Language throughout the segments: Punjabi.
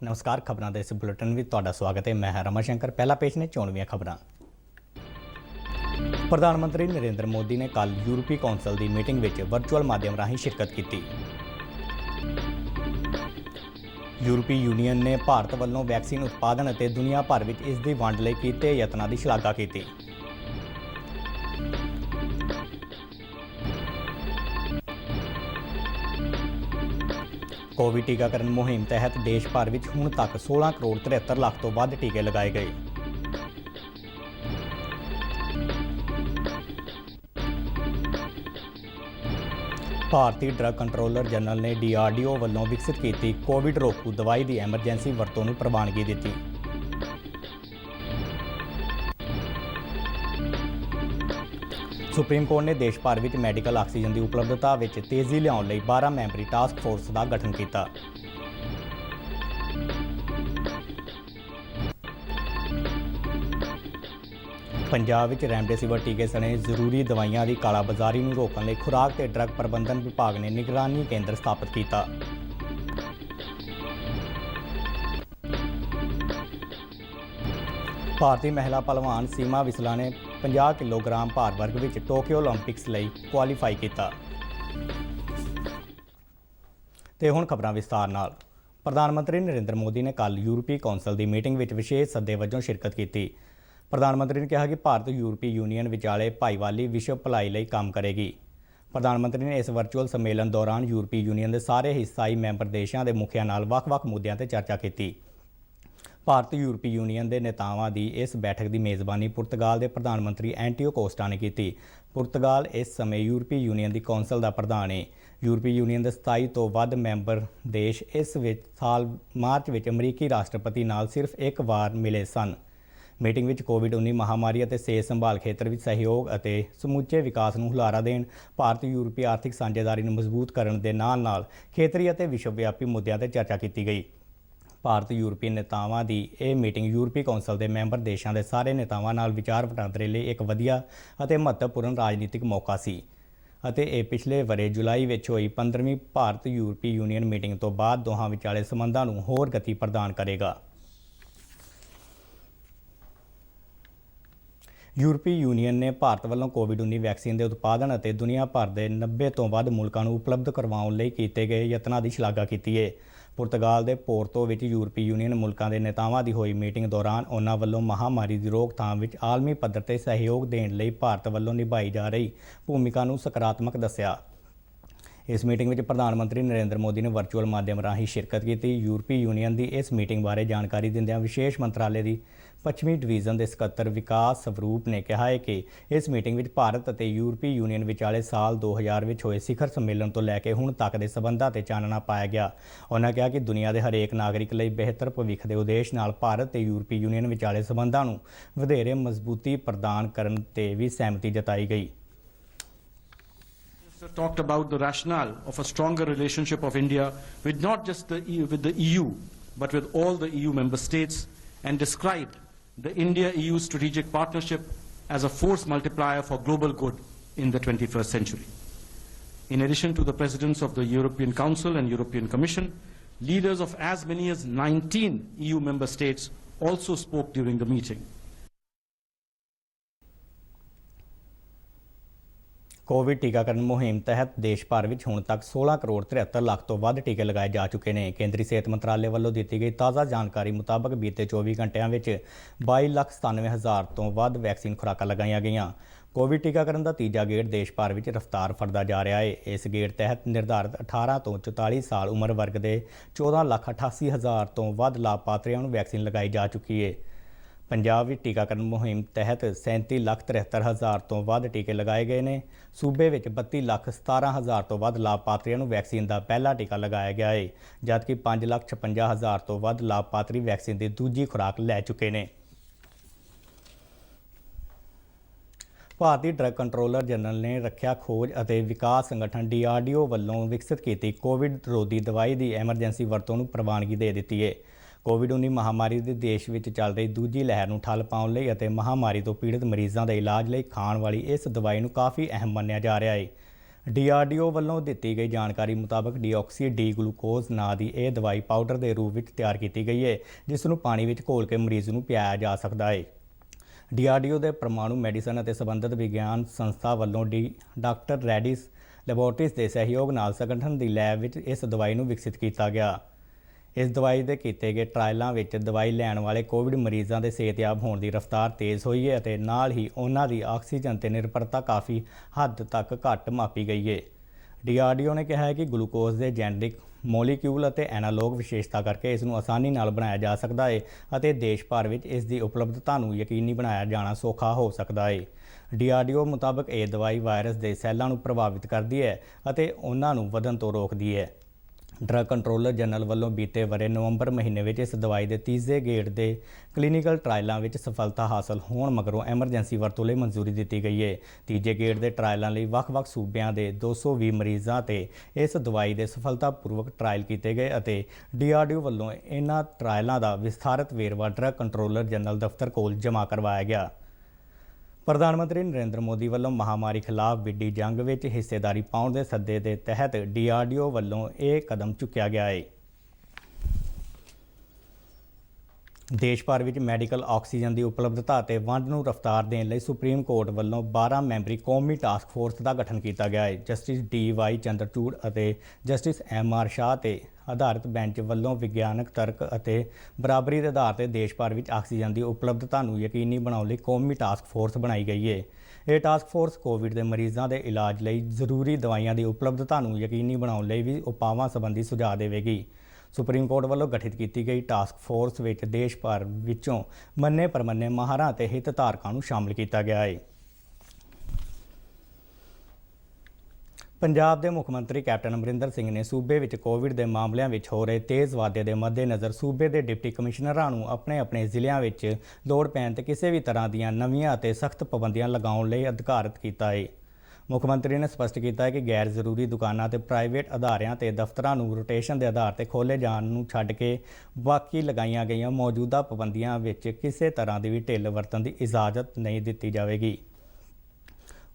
नमस्कार। खबरों के इस बुलेटिन में तुहाडा स्वागत है। मैं रमा शंकर। पहला पेश ने चोणवीं खबरां। प्रधानमंत्री नरेंद्र मोदी ने कल यूरोपी कौंसल की मीटिंग में वर्चुअल माध्यम राही शिरकत की। यूरोपी यूनीयन ने भारत वालों वैक्सीन उत्पादन और दुनिया भर में इसकी वंड लई कीते यत्नां की शलाघा की। कोविड टीकाकरण मुहिम तहत देश भर में हुण तक 16 करोड़ 73 लाख तो वध टीके लगाए गए। भारतीय ड्रग कंट्रोलर जनरल ने DRDO वालों विकसित की कोविड रोकू दवाई की एमरजेंसी वरतों नूं प्रवानगी दी। सुप्रीम कोर्ट ने देश भर में मैडिकल ऑक्सीजन की उपलब्धता में तेजी लियाउण लई 12 मैंबरी टास्क फोर्स का गठन किया। पंजाब में रेमडेसिविर टीके सने जरूरी दवाइयां की कालाबाजारी नूं रोकण लई खुराक ते ड्रग प्रबंधन विभाग ने निगरानी केंद्र स्थापित किया। भारतीय महिला पहलवान सीमा विसला ने 50 किलोग्राम भार वर्ग में टोक्यो ओलंपिक्स लई क्वालीफाई किया। ते हुण खबरां विस्तार नाल। प्रधानमंत्री नरेंद्र मोदी ने कल यूरोपी कौंसल की मीटिंग में विशेष सद्दे वजों शिरकत की। प्रधानमंत्री ने कहा कि भारत यूरोपी यूनीयन विचाले भाईवाली विश्व भलाई लई काम करेगी। प्रधानमंत्री ने इस वर्चुअल सम्मेलन दौरान यूरोपी यूनीयन के सारे हिस्साई मैंबर देशों के मुखिया नाल वख-वख मुद्दों पर चर्चा की। भारत यूरोपी यूनीयन के नेतावां की इस बैठक की मेज़बानी पुर्तगाल के प्रधानमंत्री एंटियो कोस्टा ने की। पुर्तगाल इस समय यूरोपी यूनीयन की कौंसल का प्रधान है। यूरोपी यूनीयन के 27 तो वध मैंबर देश इस साल मार्च में अमरीकी राष्ट्रपति नाल सिर्फ एक बार मिले सन। मीटिंग में कोविड-19 महामारी और सेहत संभाल खेत्र में सहयोग और समूचे विकास को हुलारा देण, भारत यूरोपी आर्थिक साझेदारी मजबूत करने के नाल खेतरी और विश्वव्यापी मुद्दों पर चर्चा की गई। भारत यूरोपी नेतावां की यह मीटिंग यूरोपी कौंसल के मैंबर देशों के सारे नेतावां नाल विचार वटांदरे लिए एक वधिया और महत्वपूर्ण राजनीतिक मौका सी ਅਤੇ ਇਹ पिछले वरे जुलाई में हुई 15ਵੀਂ भारत यूरोपी यूनीयन मीटिंग तो बाद दोहां विचाले संबंधां नूं होर गति प्रदान करेगा। यूरोपी यूनीयन ने भारत वालों कोविड-19 वैक्सीन के उत्पादन और दुनिया भर के 90 तो वध मुल्कों को उपलब्ध करवाउण लई कीते गए यत्नां की शलाघा की है। पुर्तगाल के पोर्तो में यूरोपी यूनीयन मुल्कों के नेतावां की हुई मीटिंग दौरान उन्होंने वालों महामारी की रोकथाम में आलमी पद्धर पर सहयोग देने लई भारत वालों निभाई जा रही भूमिका को सकारात्मक दस्या। इस मीटिंग में प्रधानमंत्री नरेंद्र मोदी ने वर्चुअल माध्यम राही शिरकत की। यूरोपी यूनीयन की इस मीटिंग बारे जानकारी दिंदियां विशेष मंत्रालय की पश्चिमी डिवीजन के सकत्तर विकास स्वरूप ने कहा है कि इस मीटिंग में भारत और यूरोपी यूनीयन विचाले साल 2000 में हुए शिखर सम्मेलन तो लैके हुण तक के संबंधों से चानना पाया गया। उन्होंने कहा कि दुनिया के हरेक नागरिक लिए बेहतर भविख के उद्देश्य नाल भारत और यूरोपी यूनीयन विचाले संबंधों को वधेरे मजबूती प्रदान करने ते भी सहमति जताई गई। Talked about the rationale of a stronger relationship of India with not just the EU, but with all the EU member states, and described the India-EU strategic partnership as a force multiplier for global good in the 21st century. In addition to the presidents of the European Council and European Commission, leaders of as many as 19 EU member states also spoke during the meeting. Covid टीकाकरण मुहिम तहत देश भर में हुण तक 16 करोड़ 73 लाख तो वध टीके लगाए जा चुके हैं। केंद्रीय सेहत मंत्रालय वालों दी गई ताज़ा जानकारी मुताबक बीते 24 घंटिया में 22,97,000 तो वध वैक्सीन खुराकां लगाई गई। कोविड टीकाकरण का तीजा गेड़ देश भर में रफ्तार फड़दा जा रहा है। इस गेड़ तहत निर्धारित 18 तो 44 साल उम्र वर्ग के 14,88,000 तो वध लाभपात्रियों को वैक्सीन लगाई जा चुकी है। पंजाब में टीकाकरण मुहिम तहत 37,73,000 तो वध टीके लगाए गए हैं। सूबे में 32,17,000 तो वध लाभपात्रियों को वैक्सीन का पहला टीका लगाया गया है, जबकि 5,56,000 तो वध लाभपात्री वैक्सीन की दूजी खुराक लै चुके हैं। भारतीय ड्रग कंट्रोलर जनरल ने रखिया खोज और विकास संगठन DRDO वालों विकसित की कोविड रोधी दवाई की एमरजेंसी वरतों को प्रवानगी दे दी है। कोविड-19 महामारी के देश में चल रही दूजी लहर को ठल पाने लई अते महामारी तो पीड़ित मरीजों के इलाज लई खाण वाली इस दवाई को काफ़ी अहम मन्निया जा रहा है। DRDO ਵੱਲੋਂ ਦਿੱਤੀ ਗਈ ਜਾਣਕਾਰੀ ਮੁਤਾਬਕ ਡੀਆਕਸੀ ਡੀ ਗਲੂਕੋਜ਼ ਨਾਂ ਦੀ ਇਹ ਦਵਾਈ ਪਾਊਡਰ ਦੇ ਰੂਪ ਵਿੱਚ ਤਿਆਰ ਕੀਤੀ ਗਈ ਹੈ, ਜਿਸ ਨੂੰ ਪਾਣੀ ਵਿੱਚ ਘੋਲ ਕੇ ਮਰੀਜ਼ ਨੂੰ ਪਿਆਇਆ ਜਾ ਸਕਦਾ ਹੈ। DRDO ਦੇ ਪਰਮਾਣੂ ਮੈਡੀਸਨ ਅਤੇ ਸੰਬੰਧਿਤ ਵਿਗਿਆਨ ਸੰਸਥਾ ਵੱਲੋਂ ਡਾਕਟਰ ਰੈਡਿਸ ਲੈਬੋਰਟਰੀਜ਼ ਦੇ ਸਹਿਯੋਗ ਨਾਲ ਸੰਗਠਨ ਦੀ ਲੈਬ ਵਿੱਚ ਇਸ ਦਵਾਈ ਨੂੰ ਵਿਕਸਿਤ ਕੀਤਾ ਗਿਆ। ਇਸ ਦਵਾਈ ਦੇ ਕੀਤੇ ਗਏ ਟਰਾਇਲਾਂ ਵਿੱਚ ਦਵਾਈ ਲੈਣ ਵਾਲੇ ਕੋਵਿਡ ਮਰੀਜ਼ਾਂ ਦੇ ਸਿਹਤਯਾਬ ਹੋਣ ਦੀ ਰਫ਼ਤਾਰ ਤੇਜ਼ ਹੋਈ ਹੈ ਅਤੇ ਨਾਲ ਹੀ ਉਹਨਾਂ ਦੀ ਆਕਸੀਜਨ ਤੇ ਨਿਰਭਰਤਾ ਕਾਫੀ ਹੱਦ ਤੱਕ ਘੱਟ ਮਾਪੀ ਗਈ ਹੈ। DRDO ਨੇ ਕਿਹਾ ਹੈ ਕਿ ਗਲੂਕੋਜ਼ ਦੇ ਜੈਨਰਿਕ ਮੋਲੀਕਿਊਲ ਅਤੇ ਐਨਾਲੋਗ ਵਿਸ਼ੇਸ਼ਤਾ ਕਰਕੇ ਇਸ ਨੂੰ ਆਸਾਨੀ ਨਾਲ ਬਣਾਇਆ ਜਾ ਸਕਦਾ ਹੈ ਅਤੇ ਦੇਸ਼ ਭਰ ਵਿੱਚ ਇਸ ਦੀ ਉਪਲਬਧਤਾ ਨੂੰ ਯਕੀਨੀ ਬਣਾਇਆ ਜਾਣਾ ਸੌਖਾ ਹੋ ਸਕਦਾ ਹੈ। DRDO ਮੁਤਾਬਕ ਇਹ ਦਵਾਈ ਵਾਇਰਸ ਦੇ ਸੈੱਲਾਂ ਨੂੰ ਪ੍ਰਭਾਵਿਤ ਕਰਦੀ ਹੈ ਅਤੇ ਉਹਨਾਂ ਨੂੰ ਵਧਣ ਤੋਂ ਰੋਕਦੀ ਹੈ। ਡਰੱਗ ਕੰਟਰੋਲਰ ਜਨਰਲ ਵੱਲੋਂ ਬੀਤੇ ਵਰ੍ਹੇ ਨਵੰਬਰ ਮਹੀਨੇ ਵਿੱਚ ਇਸ ਦਵਾਈ ਦੇ ਤੀਜੇ ਗੇੜ ਦੇ ਕਲੀਨਿਕਲ ਟਰਾਇਲਾਂ ਵਿੱਚ ਸਫਲਤਾ ਹਾਸਲ ਹੋਣ ਮਗਰੋਂ ਐਮਰਜੈਂਸੀ ਵਰਤੋਂ ਲਈ ਮਨਜ਼ੂਰੀ ਦਿੱਤੀ ਗਈ ਹੈ। ਤੀਜੇ ਗੇੜ ਦੇ ਟਰਾਇਲਾਂ ਲਈ ਵੱਖ-ਵੱਖ ਸੂਬਿਆਂ ਦੇ 220 ਮਰੀਜ਼ਾਂ ਤੇ ਇਸ ਦਵਾਈ ਦੇ ਸਫਲਤਾਪੂਰਵਕ ਟਰਾਇਲ ਕੀਤੇ ਗਏ ਅਤੇ DRDO ਵੱਲੋਂ ਇਹਨਾਂ ਟਰਾਇਲਾਂ ਦਾ ਵਿਸਥਾਰਤ ਵੇਰਵਾ ਡਰੱਗ ਕੰਟਰੋਲਰ ਜਨਰਲ ਦਫ਼ਤਰ ਕੋਲ ਜਮ੍ਹਾਂ ਕਰਵਾਇਆ ਗਿਆ। ਪ੍ਰਧਾਨ ਮੰਤਰੀ ਨਰਿੰਦਰ ਮੋਦੀ ਵੱਲੋਂ ਮਹਾਮਾਰੀ ਖਿਲਾਫ ਵਿੱਢੀ ਜੰਗ ਵਿੱਚ ਹਿੱਸੇਦਾਰੀ ਪਾਉਣ ਦੇ ਸੱਦੇ ਦੇ ਤਹਿਤ DRDO ਵੱਲੋਂ ਇਹ ਕਦਮ ਚੁੱਕਿਆ ਗਿਆ ਹੈ। ਦੇਸ਼ ਭਰ ਵਿੱਚ ਮੈਡੀਕਲ ਆਕਸੀਜਨ ਦੀ ਉਪਲਬਧਤਾ ਅਤੇ ਵੰਡ ਨੂੰ ਰਫ਼ਤਾਰ ਦੇਣ ਲਈ ਸੁਪਰੀਮ ਕੋਰਟ ਵੱਲੋਂ 12 ਮੈਂਬਰੀ ਕੌਮੀ ਟਾਸਕ ਫੋਰਸ ਦਾ ਗਠਨ ਕੀਤਾ ਗਿਆ ਹੈ। ਜਸਟਿਸ DY ਚੰਦਰਚੂੜ ਅਤੇ ਜਸਟਿਸ MR ਸ਼ਾਹ ਤੇ ਆਧਾਰਿਤ ਬੈਂਚ ਵੱਲੋਂ ਵਿਗਿਆਨਕ ਤਰਕ ਅਤੇ ਬਰਾਬਰੀ ਦੇ ਆਧਾਰ ਤੇ ਦੇਸ਼ ਭਰ ਵਿੱਚ ਆਕਸੀਜਨ ਦੀ ਉਪਲਬਧਤਾ ਨੂੰ ਯਕੀਨੀ ਬਣਾਉਣ ਲਈ ਕੌਮੀ ਟਾਸਕ ਫੋਰਸ ਬਣਾਈ ਗਈ ਹੈ। ਇਹ ਟਾਸਕ ਫੋਰਸ ਕੋਵਿਡ ਦੇ ਮਰੀਜ਼ਾਂ ਦੇ ਇਲਾਜ ਲਈ ਜ਼ਰੂਰੀ ਦਵਾਈਆਂ ਦੀ ਉਪਲਬਧਤਾ ਨੂੰ ਯਕੀਨੀ ਬਣਾਉਣ ਲਈ ਵੀ ਉਪਾਵਾਂ ਸੰਬੰਧੀ ਸੁਝਾਅ ਦੇਵੇਗੀ। ਸੁਪਰੀਮ ਕੋਰਟ ਵੱਲੋਂ ਗਠਿਤ ਕੀਤੀ ਗਈ ਟਾਸਕ ਫੋਰਸ ਵਿੱਚ ਦੇਸ਼ ਭਰ ਵਿੱਚੋਂ ਮੰਨੇ ਪ੍ਰਮੰਨੇ ਮਾਹਰਾਂ ਅਤੇ ਹਿੱਤਧਾਰਕਾਂ ਨੂੰ ਸ਼ਾਮਲ ਕੀਤਾ ਗਿਆ ਹੈ। ਪੰਜਾਬ ਦੇ ਮੁੱਖ ਮੰਤਰੀ ਕੈਪਟਨ ਅਮਰਿੰਦਰ ਸਿੰਘ ਨੇ ਸੂਬੇ ਵਿੱਚ ਕੋਵਿਡ ਦੇ ਮਾਮਲਿਆਂ ਵਿੱਚ ਹੋ ਰਹੇ ਤੇਜ਼ ਵਾਧੇ ਦੇ ਮੱਦੇਨਜ਼ਰ ਸੂਬੇ ਦੇ ਡਿਪਟੀ ਕਮਿਸ਼ਨਰਾਂ ਨੂੰ ਆਪਣੇ ਜ਼ਿਲ੍ਹਿਆਂ ਵਿੱਚ ਲੋੜ ਪੈਣ ਤੇ ਕਿਸੇ ਵੀ ਤਰ੍ਹਾਂ ਦੀਆਂ ਨਵੀਆਂ ਅਤੇ ਸਖਤ ਪਾਬੰਦੀਆਂ ਲਗਾਉਣ ਲਈ ਅਧਿਕਾਰਤ ਕੀਤਾ ਹੈ। ਮੁੱਖ ਮੰਤਰੀ ਨੇ ਸਪਸ਼ਟ ਕੀਤਾ ਹੈ ਕਿ ਗੈਰ ਜ਼ਰੂਰੀ ਦੁਕਾਨਾਂ ਤੇ ਪ੍ਰਾਈਵੇਟ ਅਦਾਰਿਆਂ ਤੇ ਦਫ਼ਤਰਾਂ ਨੂੰ ਰੋਟੇਸ਼ਨ ਦੇ ਆਧਾਰ ਤੇ ਖੋਲ੍ਹੇ ਜਾਣ ਨੂੰ ਛੱਡ ਕੇ ਬਾਕੀ ਲਗਾਈਆਂ ਗਈਆਂ ਮੌਜੂਦਾ ਪਾਬੰਦੀਆਂ ਵਿੱਚ ਕਿਸੇ ਤਰ੍ਹਾਂ ਦੀ ਵੀ ਢਿੱਲ ਵਰਤਣ ਦੀ ਇਜਾਜ਼ਤ ਨਹੀਂ ਦਿੱਤੀ ਜਾਵੇਗੀ।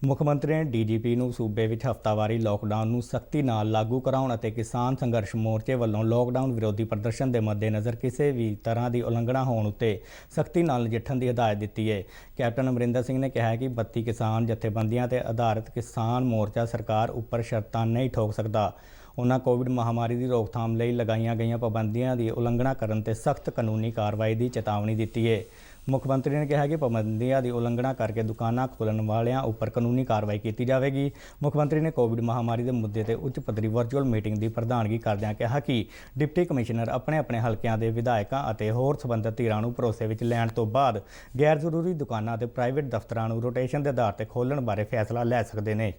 ਮੁੱਖ ਮੰਤਰੀ ਨੇ DGP ਨੂੰ ਸੂਬੇ ਵਿੱਚ ਹਫ਼ਤਾਵਾਰੀ ਲਾਕਡਾਊਨ ਨੂੰ ਸਖਤੀ ਨਾਲ ਲਾਗੂ ਕਰਾਉਣ ਅਤੇ ਕਿਸਾਨ ਸੰਘਰਸ਼ ਮੋਰਚੇ ਵੱਲੋਂ ਲਾਕਡਾਊਨ ਵਿਰੋਧੀ ਪ੍ਰਦਰਸ਼ਨ ਦੇ ਮੱਦੇਨਜ਼ਰ ਕਿਸੇ ਵੀ ਤਰ੍ਹਾਂ ਦੀ ਉਲੰਘਣਾ ਹੋਣ ਉੱਤੇ ਸਖਤੀ ਨਾਲ ਨਜਿੱਠਣ ਦੀ ਹਦਾਇਤ ਦਿੱਤੀ ਹੈ। ਕੈਪਟਨ ਅਮਰਿੰਦਰ ਸਿੰਘ ਨੇ ਕਿਹਾ ਹੈ ਕਿ 32 ਕਿਸਾਨ ਜਥੇਬੰਦੀਆਂ ਤੇ ਆਧਾਰਿਤ ਕਿਸਾਨ ਮੋਰਚਾ ਸਰਕਾਰ ਉੱਪਰ ਸ਼ਰਤਾਂ ਨਹੀਂ ਠੋਕ ਸਕਦਾ। ਉਹਨਾਂ ਕੋਵਿਡ ਮਹਾਮਾਰੀ ਦੀ ਰੋਕਥਾਮ ਲਈ ਲਗਾਈਆਂ ਗਈਆਂ ਪਾਬੰਦੀਆਂ ਦੀ ਉਲੰਘਣਾ ਕਰਨ ਤੇ ਸਖਤ ਕਾਨੂੰਨੀ ਕਾਰਵਾਈ ਦੀ ਚੇਤਾਵਨੀ ਦਿੱਤੀ ਹੈ। ਮੁੱਖ ਮੰਤਰੀ ਨੇ ਕਿਹਾ ਕਿ ਪਾਬੰਦੀਆਂ ਦੀ ਉਲੰਘਣਾ ਕਰਕੇ ਦੁਕਾਨਾਂ ਖੋਲ੍ਹਣ ਵਾਲਿਆਂ ਉੱਪਰ ਕਾਨੂੰਨੀ ਕਾਰਵਾਈ ਕੀਤੀ ਜਾਵੇਗੀ। ਮੁੱਖ ਮੰਤਰੀ ਨੇ ਕੋਵਿਡ ਮਹਾਮਾਰੀ ਦੇ ਮੁੱਦੇ ਤੇ ਉੱਚ ਪੱਧਰੀ ਵਰਚੁਅਲ ਮੀਟਿੰਗ ਦੀ ਪ੍ਰਧਾਨਗੀ ਕਰਦਿਆਂ ਕਿਹਾ ਕਿ ਡਿਪਟੀ ਕਮਿਸ਼ਨਰ ਆਪਣੇ ਹਲਕਿਆਂ ਦੇ ਵਿਧਾਇਕਾਂ ਅਤੇ ਹੋਰ ਸੰਬੰਧਿਤ ਧਿਰਾਂ ਨੂੰ ਭਰੋਸੇ ਵਿੱਚ ਲੈਣ ਤੋਂ ਬਾਅਦ ਗੈਰ ਜ਼ਰੂਰੀ ਦੁਕਾਨਾਂ ਅਤੇ ਪ੍ਰਾਈਵੇਟ ਦਫ਼ਤਰਾਂ ਨੂੰ ਰੋਟੇਸ਼ਨ ਦੇ ਆਧਾਰ ਤੇ ਖੋਲ੍ਹਣ ਬਾਰੇ ਫੈਸਲਾ ਲੈ ਸਕਦੇ ਨੇ।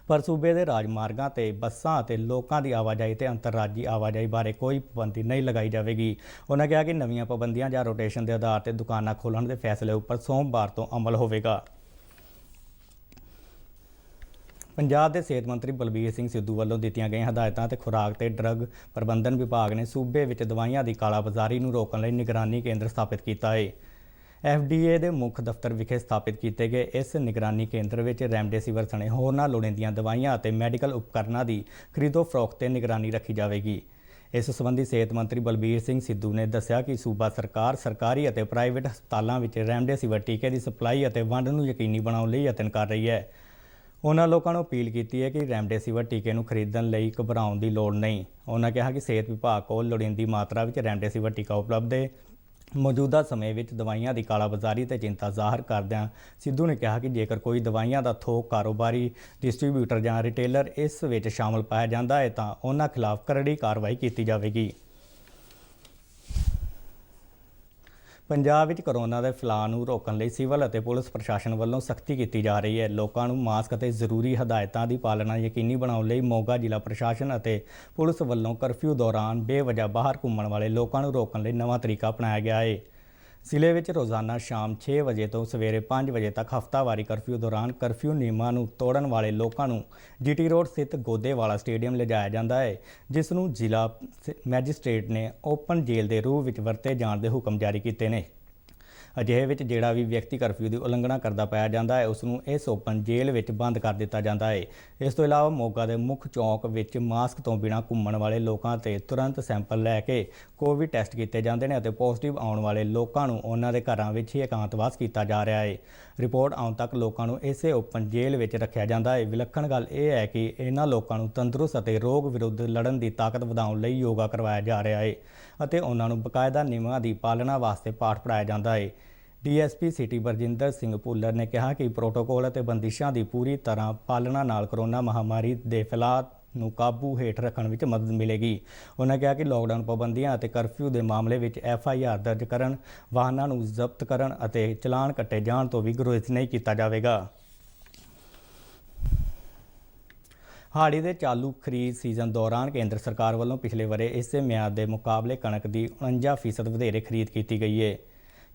ਪਰ ਸੂਬੇ ਦੇ ਰਾਜਮਾਰਗਾਂ ਤੇ ਬੱਸਾਂ ਅਤੇ ਲੋਕਾਂ ਦੀ ਆਵਾਜਾਈ ਤੇ ਅੰਤਰਰਾਜੀ ਆਵਾਜਾਈ ਬਾਰੇ ਕੋਈ ਪਾਬੰਦੀ ਨਹੀਂ ਲਗਾਈ ਜਾਵੇਗੀ। ਉਹਨਾਂ ਕਿਹਾ ਕਿ ਨਵੀਆਂ ਪਾਬੰਦੀਆਂ ਜਾਂ ਰੋਟੇਸ਼ਨ ਦੇ ਆਧਾਰ ਤੇ ਦੁਕਾਨਾਂ ਖੋਲ੍ਹਣ ਦੇ ਫੈਸਲੇ ਉੱਪਰ ਸੋਮਵਾਰ ਤੋਂ ਅਮਲ ਹੋਵੇਗਾ। ਪੰਜਾਬ ਦੇ ਸਿਹਤ ਮੰਤਰੀ ਬਲਬੀਰ ਸਿੰਘ ਸਿੱਧੂ ਵੱਲੋਂ ਦਿੱਤੀਆਂ ਗਈਆਂ ਹਦਾਇਤਾਂ ਤੇ ਖੁਰਾਕ ਤੇ ਡਰੱਗ ਪ੍ਰਬੰਧਨ ਵਿਭਾਗ ਨੇ ਸੂਬੇ ਵਿੱਚ ਦਵਾਈਆਂ ਦੀ ਕਾਲਾਬਾਜ਼ਾਰੀ ਨੂੰ ਰੋਕਣ ਲਈ ਨਿਗਰਾਨੀ ਕੇਂਦਰ ਸਥਾਪਿਤ ਕੀਤਾ ਹੈ। FDA ਦੇ ਮੁੱਖ ਦਫ਼ਤਰ ਵਿਖੇ ਸਥਾਪਿਤ ਕੀਤੇ ਗਏ ਇਸ ਨਿਗਰਾਨੀ ਕੇਂਦਰ ਵਿੱਚ ਰੈਮਡੇਸਿਵਰ ਸਣੇ ਹੋਰਨਾਂ ਲੋੜੀਂਦੀਆਂ ਦਵਾਈਆਂ ਅਤੇ ਮੈਡੀਕਲ ਉਪਕਰਨਾਂ ਦੀ ਖਰੀਦੋ ਫਰੋਖਤ ਤੇ ਨਿਗਰਾਨੀ ਰੱਖੀ ਜਾਵੇਗੀ। ਇਸ ਸੰਬੰਧੀ ਸਿਹਤ ਮੰਤਰੀ ਬਲਬੀਰ ਸਿੰਘ ਸਿੱਧੂ ਨੇ ਦੱਸਿਆ ਕਿ ਸੂਬਾ ਸਰਕਾਰ ਸਰਕਾਰੀ ਅਤੇ ਪ੍ਰਾਈਵੇਟ ਹਸਪਤਾਲਾਂ ਵਿੱਚ ਰੈਮਡੇਸਿਵਰ ਟੀਕੇ ਦੀ ਸਪਲਾਈ ਅਤੇ ਵੰਡ ਨੂੰ ਯਕੀਨੀ ਬਣਾਉਣ ਲਈ ਯਤਨ ਕਰ ਰਹੀ ਹੈ। ਉਹਨਾਂ ਲੋਕਾਂ ਨੂੰ ਅਪੀਲ ਕੀਤੀ ਹੈ ਕਿ ਰੈਮਡੇਸਿਵਰ ਟੀਕੇ ਨੂੰ ਖਰੀਦਣ ਲਈ ਘਬਰਾਉਣ ਦੀ ਲੋੜ ਨਹੀਂ। ਉਹਨਾਂ ਕਿਹਾ ਕਿ ਸਿਹਤ ਵਿਭਾਗ ਕੋਲ ਲੋੜੀਂਦੀ ਮਾਤਰਾ ਵਿੱਚ ਰੈਮਡੇਸਿਵਰ ਟੀਕਾ ਉਪਲਬਧ ਹੈ। ਮੌਜੂਦਾ ਸਮੇਂ ਵਿੱਚ ਦਵਾਈਆਂ ਦੀ ਕਾਲਾਬਾਜ਼ਾਰੀ ਤੇ ਚਿੰਤਾ ਜ਼ਾਹਰ ਕਰਦਿਆਂ ਸਿੱਧੂ ਨੇ ਕਿਹਾ ਕਿ ਜੇਕਰ ਕੋਈ ਦਵਾਈਆਂ ਦਾ ਥੋਕ ਕਾਰੋਬਾਰੀ, ਡਿਸਟ੍ਰੀਬਿਊਟਰ ਜਾਂ ਰਿਟੇਲਰ ਇਸ ਵਿੱਚ ਸ਼ਾਮਲ ਪਾਇਆ ਜਾਂਦਾ ਹੈ ਤਾਂ ਉਹਨਾਂ ਖਿਲਾਫ ਕਰੜੀ ਕਾਰਵਾਈ ਕੀਤੀ ਜਾਵੇਗੀ। ਪੰਜਾਬ ਵਿੱਚ ਕੋਰੋਨਾ ਦੇ ਫੈਲਾਅ ਨੂੰ ਰੋਕਣ ਲਈ ਸਿਵਲ ਅਤੇ ਪੁਲਿਸ ਪ੍ਰਸ਼ਾਸਨ ਵੱਲੋਂ ਸਖਤੀ ਕੀਤੀ ਜਾ ਰਹੀ ਹੈ। ਲੋਕਾਂ ਨੂੰ ਮਾਸਕ ਅਤੇ ਜ਼ਰੂਰੀ ਹਦਾਇਤਾਂ ਦੀ ਪਾਲਣਾ ਯਕੀਨੀ ਬਣਾਉਣ ਲਈ ਮੋਗਾ ਜ਼ਿਲ੍ਹਾ ਪ੍ਰਸ਼ਾਸਨ ਅਤੇ ਪੁਲਿਸ ਵੱਲੋਂ ਕਰਫਿਊ ਦੌਰਾਨ ਬੇਵਜ੍ਹਾ ਬਾਹਰ ਘੁੰਮਣ ਵਾਲੇ ਲੋਕਾਂ ਨੂੰ ਰੋਕਣ ਲਈ ਨਵਾਂ ਤਰੀਕਾ ਅਪਣਾਇਆ ਗਿਆ ਹੈ। ਜ਼ਿਲ੍ਹੇ ਵਿੱਚ ਰੋਜ਼ਾਨਾ ਸ਼ਾਮ 6 ਵਜੇ ਤੋਂ ਸਵੇਰੇ 5 ਵਜੇ ਤੱਕ ਹਫ਼ਤਾਵਾਰੀ ਕਰਫਿਊ ਦੌਰਾਨ ਕਰਫਿਊ ਨਿਯਮਾਂ ਨੂੰ ਤੋੜਨ ਵਾਲੇ ਲੋਕਾਂ ਨੂੰ GT ਰੋਡ ਸਥਿਤ ਗੋਦੇਵਾਲਾ ਸਟੇਡੀਅਮ ਲਿਜਾਇਆ ਜਾਂਦਾ ਹੈ, ਜਿਸ ਨੂੰ ਜ਼ਿਲ੍ਹਾ ਮੈਜਿਸਟ੍ਰੇਟ ਨੇ ਓਪਨ ਜੇਲ੍ਹ ਦੇ ਰੂਪ ਵਿੱਚ ਵਰਤੇ ਜਾਣ ਦੇ ਹੁਕਮ ਜਾਰੀ ਕੀਤੇ ਨੇ। ਅਜਿਹੇ ਵਿੱਚ ਜਿਹੜਾ ਵੀ ਵਿਅਕਤੀ ਕਰਫਿਊ ਦੀ ਉਲੰਘਣਾ ਕਰਦਾ ਪਾਇਆ ਜਾਂਦਾ ਹੈ ਉਸ ਨੂੰ ਇਸ ਓਪਨ ਜੇਲ੍ਹ ਵਿੱਚ ਬੰਦ ਕਰ ਦਿੱਤਾ ਜਾਂਦਾ ਹੈ। ਇਸ ਤੋਂ ਇਲਾਵਾ ਮੋਗਾ ਦੇ ਮੁੱਖ ਚੌਂਕ ਵਿੱਚ ਮਾਸਕ ਤੋਂ ਬਿਨਾਂ ਘੁੰਮਣ ਵਾਲੇ ਲੋਕਾਂ ਤੇ ਤੁਰੰਤ ਸੈਂਪਲ ਲੈ ਕੇ ਕੋਵਿਡ ਟੈਸਟ ਕੀਤੇ ਜਾਂਦੇ ਨੇ ਅਤੇ ਪੋਜ਼ਿਟਿਵ ਆਉਣ ਵਾਲੇ ਲੋਕਾਂ ਨੂੰ ਉਹਨਾਂ ਦੇ ਘਰਾਂ ਵਿੱਚ ਹੀ ਇਕਾਂਤਵਾਸ ਕੀਤਾ ਜਾ ਰਿਹਾ ਹੈ। ਰਿਪੋਰਟ ਆਉਣ ਤੱਕ ਲੋਕਾਂ ਨੂੰ ਇਸੇ ਓਪਨ ਜੇਲ੍ਹ ਵਿੱਚ ਰੱਖਿਆ ਜਾਂਦਾ ਹੈ। ਵਿਲੱਖਣ ਗੱਲ ਇਹ ਹੈ ਕਿ ਇਹਨਾਂ ਲੋਕਾਂ ਨੂੰ ਤੰਦਰੁਸਤ ਅਤੇ ਰੋਗ ਵਿਰੁੱਧ ਲੜਨ ਦੀ ਤਾਕਤ ਵਧਾਉਣ ਲਈ ਯੋਗਾ ਕਰਵਾਇਆ ਜਾ ਰਿਹਾ ਹੈ ਅਤੇ ਉਹਨਾਂ ਨੂੰ ਬਕਾਇਦਾ ਨਿਯਮਾਂ ਦੀ ਪਾਲਣਾ ਵਾਸਤੇ ਪਾਠ ਪੜ੍ਹਾਇਆ ਜਾਂਦਾ ਹੈ। ਡੀਐਸਪੀ ਸਿਟੀ ਬਰਜਿੰਦਰ ਸਿੰਘ ਭੁੱਲਰ ਨੇ ਕਿਹਾ ਕਿ ਪ੍ਰੋਟੋਕੋਲ ਅਤੇ ਬੰਦਿਸ਼ਾਂ ਦੀ ਪੂਰੀ ਤਰ੍ਹਾਂ ਪਾਲਣਾ ਨਾਲ ਕਰੋਨਾ ਮਹਾਮਾਰੀ ਦੇ ਫੈਲਾਅ ਨੂੰ ਕਾਬੂ ਹੇਠ ਰੱਖਣ ਵਿੱਚ ਮਦਦ ਮਿਲੇਗੀ। ਉਹਨਾਂ ਕਿਹਾ ਕਿ ਲੋਕਡਾਊਨ ਪਾਬੰਦੀਆਂ ਅਤੇ ਕਰਫਿਊ ਦੇ ਮਾਮਲੇ ਵਿੱਚ FIR ਦਰਜ ਕਰਨ, ਵਾਹਨਾਂ ਨੂੰ ਜ਼ਬਤ ਕਰਨ ਅਤੇ ਚਲਾਨ ਕੱਟੇ ਜਾਣ ਤੋਂ ਵੀ ਗੁਰੇਜ਼ ਨਹੀਂ ਕੀਤਾ ਜਾਵੇਗਾ। ਹਾੜੀ ਦੇ ਚਾਲੂ ਖਰੀਦ ਸੀਜ਼ਨ ਦੌਰਾਨ ਕੇਂਦਰ ਸਰਕਾਰ ਵੱਲੋਂ ਪਿਛਲੇ ਵਰੇ ਇਸੇ ਮਿਆਦ ਦੇ ਮੁਕਾਬਲੇ ਕਣਕ ਦੀ 49% ਵਧੇਰੇ ਖਰੀਦ ਕੀਤੀ ਗਈ ਹੈ।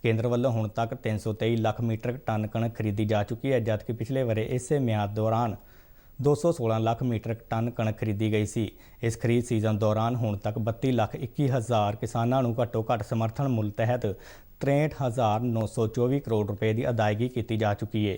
ਕੇਂਦਰ ਵੱਲੋਂ ਹੁਣ ਤੱਕ 323 ਲੱਖ ਮੀਟ੍ਰਿਕ ਟਨ ਕਣਕ ਖਰੀਦੀ ਜਾ ਚੁੱਕੀ ਹੈ, ਜਦਕਿ ਪਿਛਲੇ ਵਰੇ ਇਸੇ ਮਿਆਦ ਦੌਰਾਨ 216 ਲੱਖ ਮੀਟ੍ਰਿਕ ਟਨ ਕਣਕ ਖਰੀਦੀ ਗਈ ਸੀ। ਇਸ ਖਰੀਦ ਸੀਜ਼ਨ ਦੌਰਾਨ ਹੁਣ ਤੱਕ 32 ਲੱਖ 21 ਹਜ਼ਾਰ ਕਿਸਾਨਾਂ ਨੂੰ ਘੱਟੋ ਘੱਟ ਸਮਰਥਨ ਮੁੱਲ ਤਹਿਤ 63,924 ਕਰੋੜ ਰੁਪਏ ਦੀ ਅਦਾਇਗੀ ਕੀਤੀ ਜਾ ਚੁੱਕੀ ਹੈ।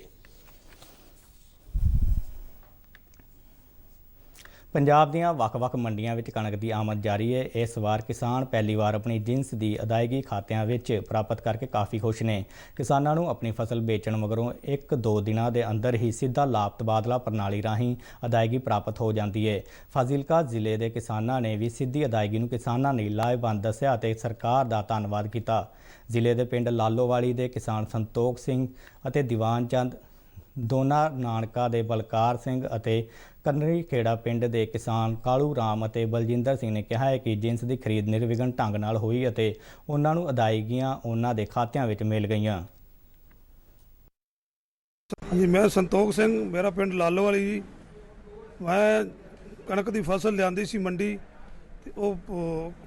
ਪੰਜਾਬ ਦੀਆਂ ਵੱਖ-ਵੱਖ ਮੰਡੀਆਂ ਵਿੱਚ ਕਣਕ ਦੀ ਆਮਦ ਜਾਰੀ ਹੈ। ਇਸ ਵਾਰ ਕਿਸਾਨ ਪਹਿਲੀ ਵਾਰ ਆਪਣੀ ਜਿੰਸ ਦੀ ਅਦਾਇਗੀ ਖਾਤਿਆਂ ਵਿੱਚ ਪ੍ਰਾਪਤ ਕਰਕੇ ਕਾਫੀ ਖੁਸ਼ ਨੇ। ਕਿਸਾਨਾਂ ਨੂੰ ਆਪਣੀ ਫਸਲ ਵੇਚਣ ਮਗਰੋਂ 1-2 ਦਿਨਾਂ ਦੇ ਅੰਦਰ ਹੀ ਸਿੱਧਾ ਲਾਭ ਤਬਾਦਲਾ ਪ੍ਰਣਾਲੀ ਰਾਹੀਂ ਅਦਾਇਗੀ ਪ੍ਰਾਪਤ ਹੋ ਜਾਂਦੀ ਹੈ। ਫਾਜ਼ਿਲਕਾ ਜ਼ਿਲ੍ਹੇ ਦੇ ਕਿਸਾਨਾਂ ਨੇ ਵੀ ਸਿੱਧੀ ਅਦਾਇਗੀ ਨੂੰ ਕਿਸਾਨਾਂ ਲਈ ਲਾਹੇਵੰਦ ਦੱਸਿਆ ਅਤੇ ਸਰਕਾਰ ਦਾ ਧੰਨਵਾਦ ਕੀਤਾ। ਜ਼ਿਲ੍ਹੇ ਦੇ ਪਿੰਡ ਲਾਲੋਵਾਲੀ ਦੇ ਕਿਸਾਨ ਸੰਤੋਖ ਸਿੰਘ ਅਤੇ ਦੀਵਾਨ ਚੰਦ, ਦੋਨਾ ਨਾਨਕਾ ਦੇ ਬਲਕਾਰ ਸਿੰਘ ਅਤੇ ਕਰਨਰੀ ਖੇੜਾ ਪਿੰਡ ਦੇ ਕਿਸਾਨ ਕਾਲੂ ਰਾਮ ਅਤੇ ਬਲਜਿੰਦਰ ਸਿੰਘ ਨੇ ਕਿਹਾ ਹੈ ਕਿ ਜਿੰਸ ਦੀ ਖਰੀਦ ਨਿਰਵਿਘਨ ਢੰਗ ਨਾਲ ਹੋਈ ਅਤੇ ਉਹਨਾਂ ਨੂੰ ਅਦਾਇਗੀਆਂ ਉਹਨਾਂ ਦੇ ਖਾਤਿਆਂ ਵਿੱਚ ਮਿਲ ਗਈਆਂ। ਹਾਂਜੀ, ਮੈਂ ਸੰਤੋਖ ਸਿੰਘ, ਮੇਰਾ ਪਿੰਡ ਲਾਲੋਵਾਲੀ ਜੀ। ਮੈਂ ਕਣਕ ਦੀ ਫਸਲ ਲਿਆਂਦੀ ਸੀ ਮੰਡੀ ਤੇ ਉਹ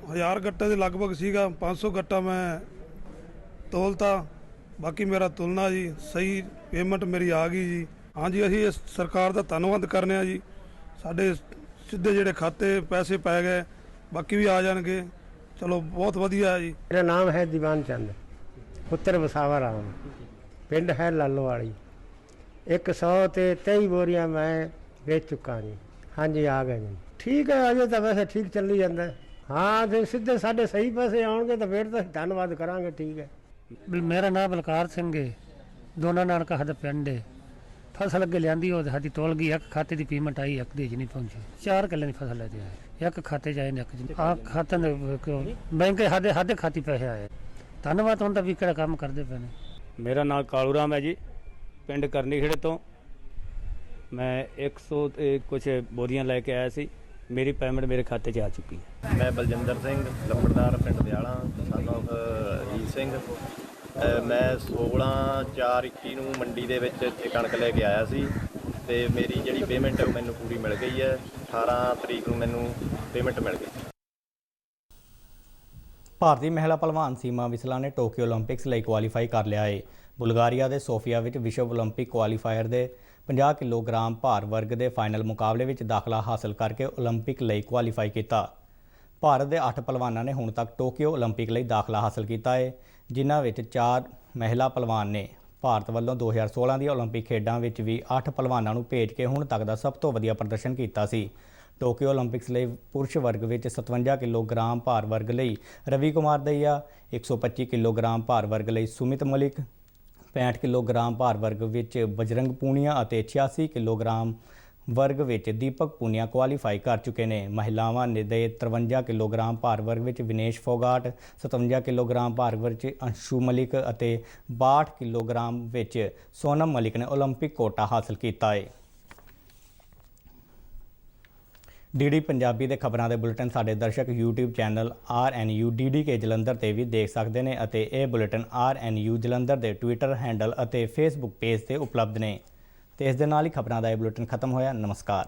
1000 ਗੱਟੇ ਦੇ ਲਗਭਗ ਸੀਗਾ। 500 ਗੱਟਾ ਮੈਂ ਤੋਲਤਾ, ਬਾਕੀ ਮੇਰਾ ਤੁਲਨਾ ਜੀ ਸਹੀ ਪੇਮੈਂਟ ਮੇਰੀ ਆ ਗਈ ਜੀ। ਹਾਂਜੀ, ਅਸੀਂ ਇਸ ਸਰਕਾਰ ਦਾ ਧੰਨਵਾਦ ਕਰਨੇ ਆ ਜੀ। ਸਾਡੇ ਸਿੱਧੇ ਜਿਹੜੇ ਖਾਤੇ ਪੈਸੇ ਪੈ ਗਏ, ਬਾਕੀ ਵੀ ਆ ਜਾਣਗੇ। ਚਲੋ ਬਹੁਤ ਵਧੀਆ ਜੀ। मेरा नाम है दीवान चंद, पुत्र वसावा राम, पिंड है लालोवाली। 123 बोरियां मैं बेच चुका जी। हाँ जी, आ गए जी। ठीक है, अजे तो वैसे ठीक चली जाता है। हाँ, तो सीधे साढ़े सही पैसे आउणगे तो फिर तो धन्नवाद करांगे। ठीक है। मेरा नाम बलकार सिंह है, दोना नानका साडा पिंड है। फसल अगे लियांदी हो साडी तोल गई, एक खाते की पेमेंट आई, एक दी नहीं पहुंची। 4 किले की फसल है, एक खाते च आए ने, एक खाते बैंक साडे खाते पैसे आए। धन्नवाद हुंदा भी किहड़ा काम करदे पे ने। मेरा नाम कालू राम है जी, पिंड करनी खेड़े तो। मैं 100 कुछ बोरियां लेके आया सी, मेरी पेमेंट मेरे खाते 'ਚ आ चुकी है। मैं बलजिंदर सिंह, लंबड़दार पिंड दियाला, सन ऑफ रीत सिंह। मैं 16/4/21 ਨੂੰ ਮੰਡੀ ਦੇ ਵਿੱਚ ਇੱਥੇ ਕਣਕ ਲੈ ਕੇ ਆਇਆ ਸੀ ਤੇ ਮੇਰੀ ਜਿਹੜੀ ਪੇਮੈਂਟ ਹੈ ਉਹ ਮੈਨੂੰ ਪੂਰੀ ਮਿਲ ਗਈ ਹੈ। 18 ਤਰੀਕ ਨੂੰ ਮੈਨੂੰ ਪੇਮੈਂਟ ਮਿਲ ਗਈ। ਭਾਰਤੀ ਮਹਿਲਾ ਭਲਵਾਨ ਸੀਮਾ ਵਿਸਲਾ ਨੇ ਟੋਕੀਓ ਓਲੰਪਿਕਸ ਲਈ ਕੁਆਲੀਫਾਈ ਕਰ ਲਿਆ ਹੈ। ਬੁਲਗਾਰੀਆ ਦੇ ਸੋਫੀਆ ਵਿੱਚ ਵਿਸ਼ਵ ਓਲੰਪਿਕ ਕੁਆਲੀਫਾਇਰ ਦੇ 50 ਕਿਲੋਗ੍ਰਾਮ ਭਾਰ ਵਰਗ ਦੇ ਫਾਈਨਲ ਮੁਕਾਬਲੇ ਵਿੱਚ ਦਾਖਲਾ ਹਾਸਲ ਕਰਕੇ ਓਲੰਪਿਕ ਲਈ ਕੁਆਲੀਫਾਈ ਕੀਤਾ। ਭਾਰਤ ਦੇ 8 ਭਲਵਾਨਾਂ ਨੇ ਹੁਣ ਤੱਕ ਟੋਕੀਓ ਓਲੰਪਿਕ ਲਈ ਦਾਖਲਾ ਹਾਸਲ ਕੀਤਾ ਹੈ, ਜਿਨ੍ਹਾਂ ਵਿੱਚ 4 ਮਹਿਲਾ ਭਲਵਾਨ ਨੇ। ਭਾਰਤ ਵੱਲੋਂ 2016 ਦੀਆਂ ਓਲੰਪਿਕ ਖੇਡਾਂ ਵਿੱਚ ਵੀ 8 ਭਲਵਾਨਾਂ ਨੂੰ ਭੇਜ ਕੇ ਹੁਣ ਤੱਕ ਦਾ ਸਭ ਤੋਂ ਵਧੀਆ ਪ੍ਰਦਰਸ਼ਨ ਕੀਤਾ ਸੀ। ਟੋਕੀਓ ਓਲੰਪਿਕਸ ਲਈ ਪੁਰਸ਼ ਵਰਗ ਵਿੱਚ 57 ਕਿਲੋਗ੍ਰਾਮ ਭਾਰ ਵਰਗ ਲਈ ਰਵੀ ਕੁਮਾਰ ਦਈਆ, 125 ਕਿਲੋਗ੍ਰਾਮ ਭਾਰ ਵਰਗ ਲਈ ਸੁਮਿਤ ਮਲਿਕ, 65 ਕਿਲੋਗ੍ਰਾਮ ਭਾਰ ਵਰਗ ਵਿੱਚ ਬਜਰੰਗ ਪੂਨੀਆ ਅਤੇ 86 ਕਿਲੋਗ੍ਰਾਮ ਵਰਗ ਵਿੱਚ ਦੀਪਕ ਪੂਨੀਆ ਕੁਆਲੀਫਾਈ ਕਰ ਚੁੱਕੇ ਨੇ। ਮਹਿਲਾਵਾਂ ਦੇ 53 ਕਿਲੋਗ੍ਰਾਮ ਭਾਰ ਵਰਗ ਵਿੱਚ ਵਿਨੇਸ਼ ਫੋਗਾਟ, 57 ਕਿਲੋਗ੍ਰਾਮ ਭਾਰ ਵਰਗ ਵਿੱਚ ਅੰਸ਼ੂ ਮਲਿਕ ਅਤੇ 62 ਕਿਲੋਗ੍ਰਾਮ ਵਿੱਚ ਸੋਨਮ ਮਲਿਕ ਨੇ ਓਲੰਪਿਕ ਕੋਟਾ ਹਾਸਲ ਕੀਤਾ ਹੈ। ਡੀਡੀ ਪੰਜਾਬੀ ਦੇ ਖਬਰਾਂ ਦੇ ਬੁਲੇਟਿਨ ਸਾਡੇ ਦਰਸ਼ਕ YouTube channel RNU DDK Jalandhar ਤੇ ਵੀ ਦੇਖ ਸਕਦੇ ਨੇ ਅਤੇ ਇਹ ਬੁਲੇਟਿਨ RNU ਜਲੰਧਰ ਦੇ ਟਵਿੱਟਰ ਹੈਂਡਲ ਅਤੇ Facebook ਪੇਜ ਤੇ ਉਪਲਬਧ ਨੇ। ਤੇ ਇਸ ਦੇ ਨਾਲ ਹੀ ਖਬਰਾਂ ਦਾ ਇਹ ਬੁਲੇਟਿਨ ਖਤਮ ਹੋਇਆ। ਨਮਸਕਾਰ।